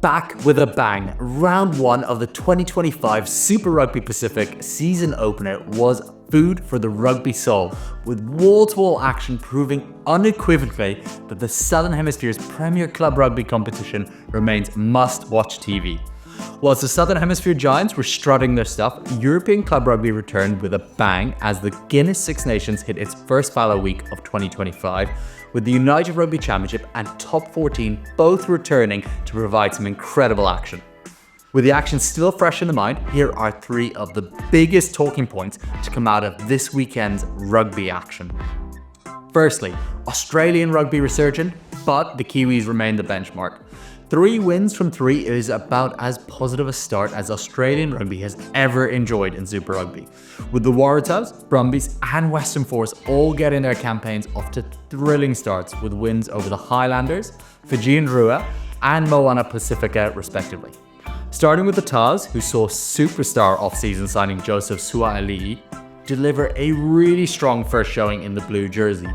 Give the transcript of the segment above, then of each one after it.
Back with a bang, round one of the 2025 Super Rugby Pacific season opener was food for the rugby soul, with wall-to-wall action proving unequivocally that the Southern Hemisphere's premier club rugby competition remains must-watch TV. Whilst the Southern Hemisphere Giants were strutting their stuff, European club rugby returned with a bang as the Guinness Six Nations hit its first fallow week of 2025, with the United Rugby Championship and Top 14 both returning to provide some incredible action. With the action still fresh in the mind, here are three of the biggest talking points to come out of this weekend's rugby action. Firstly, Australian rugby resurgent, but the Kiwis remain the benchmark. 3 wins from 3 is about as positive a start as Australian rugby has ever enjoyed in Super Rugby, with the Waratahs, Brumbies and Western Force all getting their campaigns off to thrilling starts with wins over the Highlanders, Fijian Rua and Moana Pacifica respectively. Starting with the Tars, who saw superstar off-season signing Joseph Suaalii deliver a really strong first showing in the blue jersey.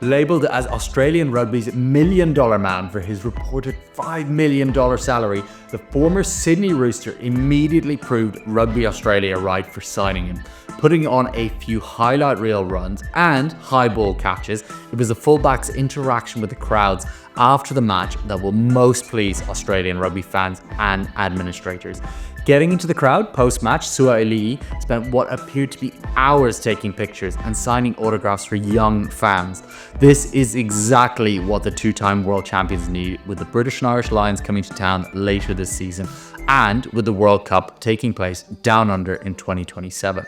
Labelled as Australian rugby's $1 million man for his reported $5 million salary, the former Sydney Rooster immediately proved Rugby Australia right for signing him, putting on a few highlight reel runs and high ball catches. It was the fullback's interaction with the crowds after the match that will most please Australian rugby fans and administrators. Getting into the crowd post-match, Suaalii spent what appeared to be hours taking pictures and signing autographs for young fans. This is exactly what the two-time world champions need, with the British and Irish Lions coming to town later this season and with the World Cup taking place down under in 2027.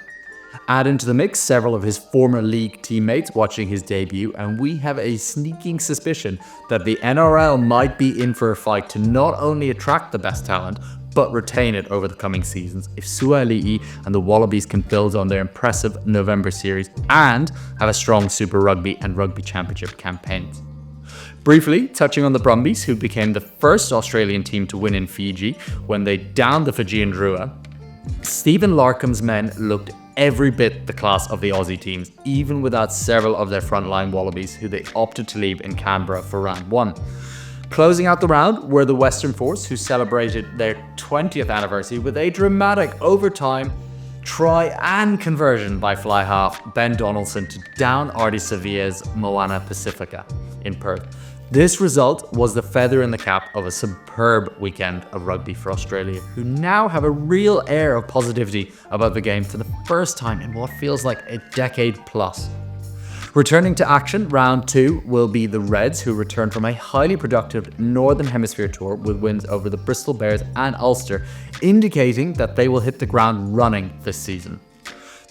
Add into the mix several of his former league teammates watching his debut, and we have a sneaking suspicion that the NRL might be in for a fight to not only attract the best talent, but retain it over the coming seasons if Suaalii and the Wallabies can build on their impressive November series and have a strong Super Rugby and Rugby Championship campaigns. Briefly touching on the Brumbies, who became the first Australian team to win in Fiji when they downed the Fijian Rua, Stephen Larkham's men looked every bit the class of the Aussie teams, even without several of their frontline Wallabies who they opted to leave in Canberra for round one. Closing out the round were the Western Force, who celebrated their 20th anniversary with a dramatic overtime try and conversion by fly half Ben Donaldson to down Artie Sevilla's Moana Pacifica in Perth. This result was the feather in the cap of a superb weekend of rugby for Australia, who now have a real air of positivity about the game for the first time in what feels like a decade plus. Returning to action, round 2 will be the Reds, who return from a highly productive Northern Hemisphere tour with wins over the Bristol Bears and Ulster, indicating that they will hit the ground running this season.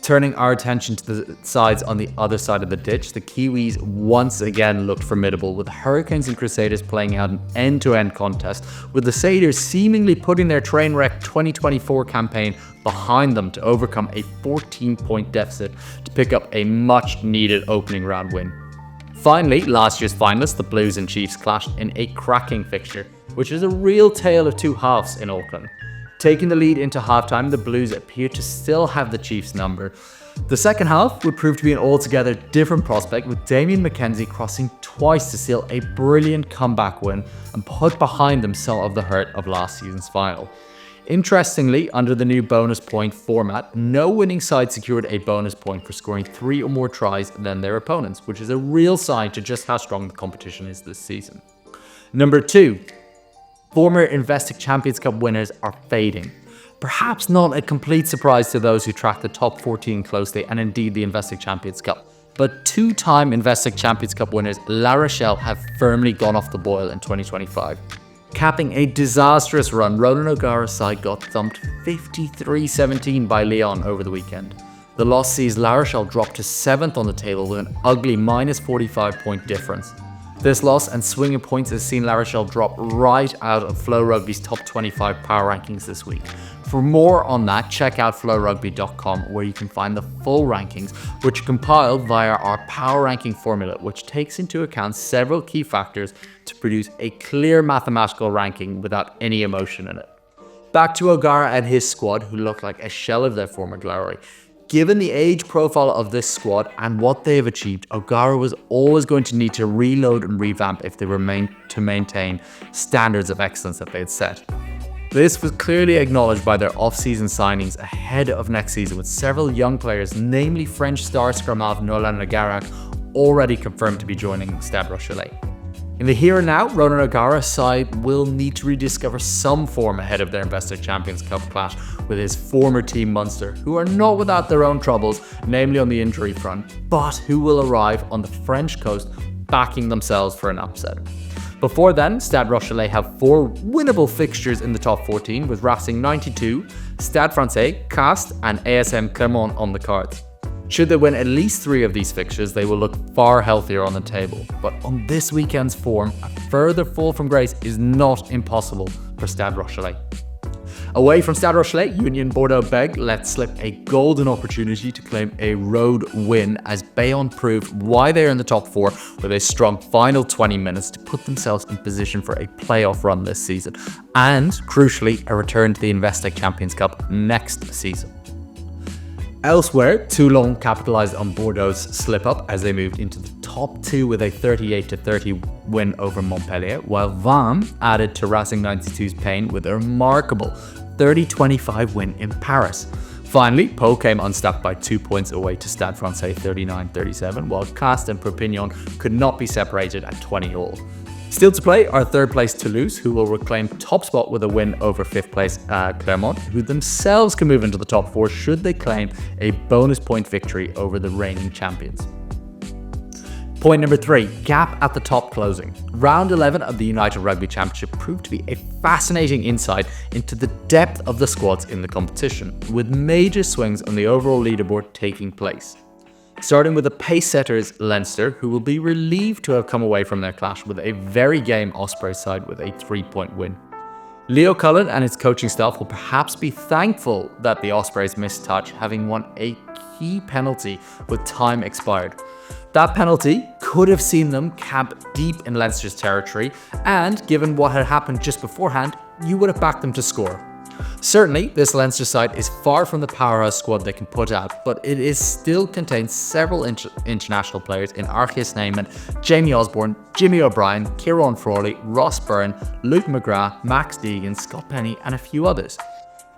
Turning our attention to the sides on the other side of the ditch, the Kiwis once again looked formidable, with Hurricanes and Crusaders playing out an end-to-end contest, with the Satyrs seemingly putting their train wreck 2024 campaign behind them to overcome a 14-point deficit to pick up a much-needed opening round win. Finally, last year's finalists, the Blues and Chiefs, clashed in a cracking fixture, which is a real tale of two halves in Auckland. Taking the lead into halftime, the Blues appeared to still have the Chiefs' number. The second half would prove to be an altogether different prospect, with Damien McKenzie crossing twice to seal a brilliant comeback win and put behind them some of the hurt of last season's final. Interestingly, under the new bonus point format, no winning side secured a bonus point for scoring 3 or more tries than their opponents, which is a real sign to just how strong the competition is this season. Number 2. Former Investec Champions Cup winners are fading. Perhaps not a complete surprise to those who track the top 14 closely, and indeed the Investec Champions Cup. But 2-time Investec Champions Cup winners La Rochelle have firmly gone off the boil in 2025. Capping a disastrous run, Roland O'Gara's side got thumped 53-17 by Lyon over the weekend. The loss sees La Rochelle drop to 7th on the table with an ugly minus 45-point difference. This loss and swing of points has seen La Rochelle drop right out of FloRugby's top 25 power rankings this week. For more on that, check out FloRugby.com, where you can find the full rankings, which are compiled via our power ranking formula, which takes into account several key factors to produce a clear mathematical ranking without any emotion in it. Back to O'Gara and his squad, who look like a shell of their former glory. Given the age profile of this squad and what they have achieved, O'Gara was always going to need to reload and revamp if they were to maintain standards of excellence that they had set. This was clearly acknowledged by their off-season signings ahead of next season, with several young players, namely French star scrum half Nolan Le Garrac, already confirmed to be joining Stade Rochelais. In the here and now, Ronan O'Gara's side will need to rediscover some form ahead of their Investec Champions Cup clash with his former team Munster, who are not without their own troubles, namely on the injury front, but who will arrive on the French coast backing themselves for an upset. Before then, Stade Rochelais have 4 winnable fixtures in the top 14, with Racing 92, Stade Francais, Castres and ASM Clermont on the cards. Should they win at least 3 of these fixtures, they will look far healthier on the table. But on this weekend's form, a further fall from grace is not impossible for Stade Rochelais. Away from Stade Rochelais, Union Bordeaux-Bègles let slip a golden opportunity to claim a road win as Bayonne proved why they are in the top 4 with a strong final 20 minutes to put themselves in position for a playoff run this season and, crucially, a return to the Investec Champions Cup next season. Elsewhere, Toulon capitalised on Bordeaux's slip-up as they moved into the top 2 with a 38-30 win over Montpellier, while Vannes added to Racing 92's pain with a remarkable 30-25 win in Paris. Finally, Pau came unstuck by 2 points away to Stade Francais 39-37, while Castres and Perpignan could not be separated at 20-all. Still to play are 3rd place Toulouse, who will reclaim top spot with a win over 5th place Clermont, who themselves can move into the top 4 should they claim a bonus point victory over the reigning champions. Point number 3, gap at the top closing. Round 11 of the United Rugby Championship proved to be a fascinating insight into the depth of the squads in the competition, with major swings on the overall leaderboard taking place. Starting with the pace setters Leinster, who will be relieved to have come away from their clash with a very game Osprey side with a 3-point win. Leo Cullen and his coaching staff will perhaps be thankful that the Ospreys missed touch, having won a key penalty with time expired. That penalty could have seen them camp deep in Leinster's territory, and given what had happened just beforehand, you would have backed them to score. Certainly, this Leinster side is far from the powerhouse squad they can put out, but it is still contains several international players in Arceus Neyman, Jamie Osborne, Jimmy O'Brien, Kieran Frawley, Ross Byrne, Luke McGrath, Max Deegan, Scott Penny and a few others.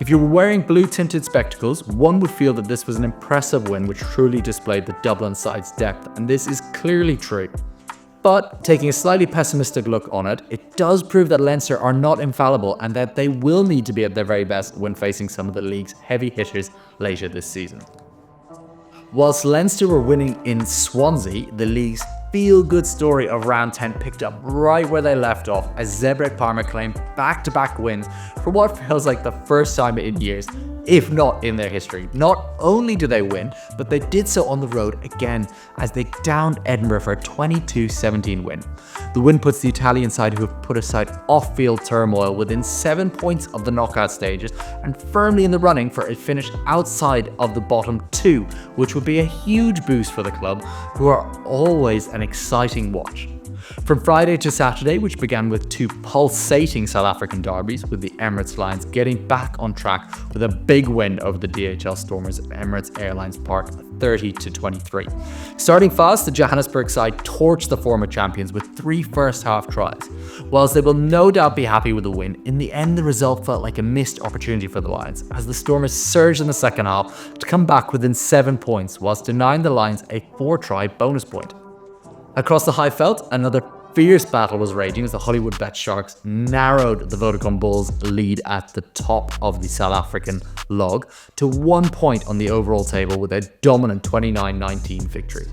If you were wearing blue-tinted spectacles, one would feel that this was an impressive win which truly displayed the Dublin side's depth, and this is clearly true. But taking a slightly pessimistic look on it, it does prove that Leinster are not infallible and that they will need to be at their very best when facing some of the league's heavy hitters later this season. Whilst Leinster were winning in Swansea, the league's feel-good story of round 10 picked up right where they left off as Zebre Parma claimed back-to-back wins for what feels like the first time in years, if not in their history. Not only do they win, but they did so on the road again as they downed Edinburgh for a 22-17 win. The win puts the Italian side, who have put aside off-field turmoil, within 7 points of the knockout stages and firmly in the running for a finish outside of the bottom 2, which would be a huge boost for the club, who are always an exciting watch. From Friday to Saturday, which began with 2 pulsating South African derbies, with the Emirates Lions getting back on track with a big win over the DHL Stormers at Emirates Airlines Park 30-23. Starting fast, the Johannesburg side torched the former champions with 3 first-half tries. Whilst they will no doubt be happy with the win, in the end the result felt like a missed opportunity for the Lions, as the Stormers surged in the second half to come back within 7 points, whilst denying the Lions a 4-try bonus point. Across the high veld, another fierce battle was raging as the Hollywood Bet Sharks narrowed the Vodacom Bulls' lead at the top of the South African log to 1 point on the overall table with a dominant 29-19 victory.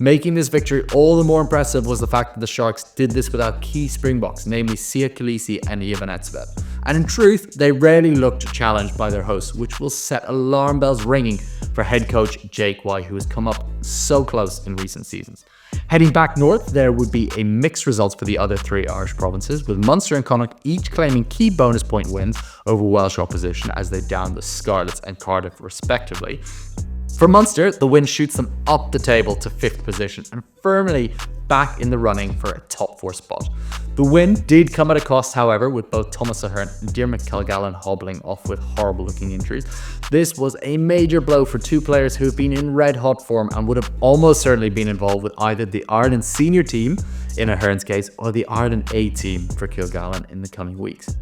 Making this victory all the more impressive was the fact that the Sharks did this without key Springboks, namely Sia Khaleesi and Ivan Etzebeth. And in truth, they rarely looked challenged by their hosts, which will set alarm bells ringing for head coach Jake White, who has come up so close in recent seasons. Heading back north, there would be a mixed results for the other 3 Irish provinces, with Munster and Connacht each claiming key bonus point wins over Welsh opposition as they downed the Scarlets and Cardiff respectively. For Munster, the win shoots them up the table to 5th position and firmly back in the running for a top 4 spot. The win did come at a cost, however, with both Thomas Ahern and Diarmaid Kilgallen hobbling off with horrible looking injuries. This was a major blow for 2 players who have been in red hot form and would have almost certainly been involved with either the Ireland senior team in Ahern's case or the Ireland A team for Kilgallen in the coming weeks.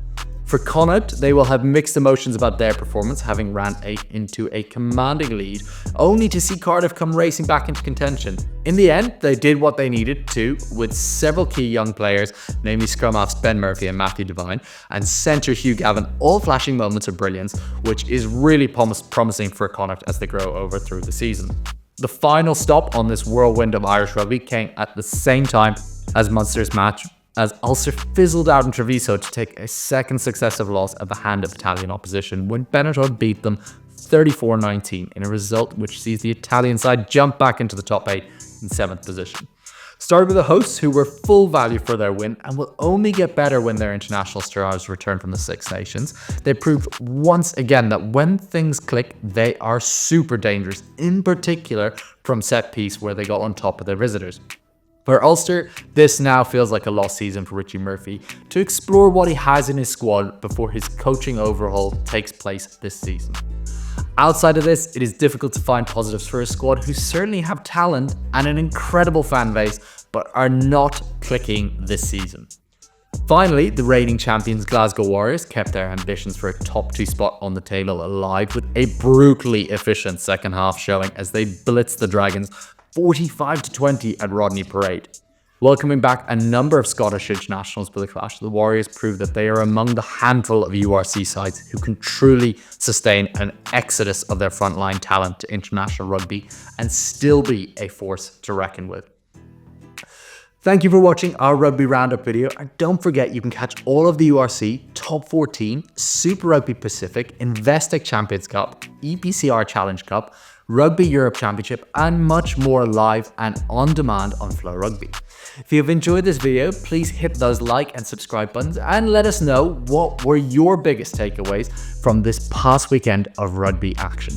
For Connacht, they will have mixed emotions about their performance, having ran into a commanding lead, only to see Cardiff come racing back into contention. In the end, they did what they needed to, with several key young players, namely scrum halves Ben Murphy and Matthew Devine, and centre Hugh Gavin, all flashing moments of brilliance, which is really promising for Connacht as they grow over through the season. The final stop on this whirlwind of Irish rugby came at the same time as Munster's match, as Ulster fizzled out in Treviso to take a second successive loss at the hand of Italian opposition when Benetton beat them 34-19 in a result which sees the Italian side jump back into the top 8 in 7th position. Started with the hosts, who were full value for their win and will only get better when their international stars return from the Six Nations. They proved once again that when things click, they are super dangerous, in particular from set piece where they got on top of their visitors. For Ulster, this now feels like a lost season for Richie Murphy to explore what he has in his squad before his coaching overhaul takes place this season. Outside of this, it is difficult to find positives for a squad who certainly have talent and an incredible fan base, but are not clicking this season. Finally, the reigning champions Glasgow Warriors kept their ambitions for a top 2 spot on the table alive with a brutally efficient second half showing as they blitzed the Dragons 45-20 at Rodney Parade. Welcoming back a number of Scottish internationals for the clash, the Warriors proved that they are among the handful of URC sides who can truly sustain an exodus of their frontline talent to international rugby and still be a force to reckon with. Thank you for watching our Rugby Roundup video, and don't forget you can catch all of the URC, Top 14, Super Rugby Pacific, Investec Champions Cup, EPCR Challenge Cup, Rugby Europe Championship, and much more live and on demand on FloRugby. If you have enjoyed this video, please hit those like and subscribe buttons and let us know what were your biggest takeaways from this past weekend of rugby action.